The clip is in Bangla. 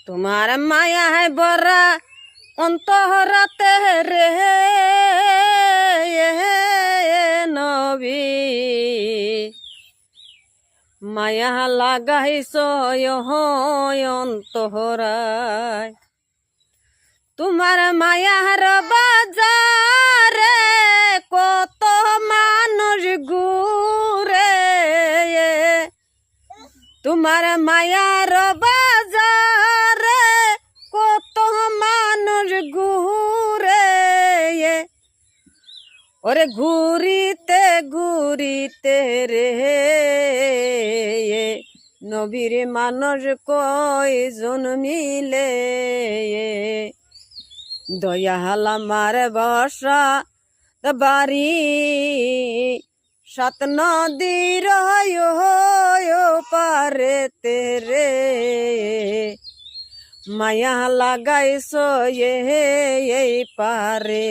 তোমার মায়া বরা অন্তরাতে রে নবী মায়া লাগাইছ অন্তরায় তোমার মায়ার বাজারে কত মানুষ ঘুরে তোমার মায়ার বাজারে কত মানুষ ঘুরে ওরে ঘুরিতে ঘুরিতে রে নবীর মানুষ কয়জন মিলে দয়াল আমার বর্ষা বাড়ি সাত নদীর পারে তেরে মায়া লাগাইছ এই পারে।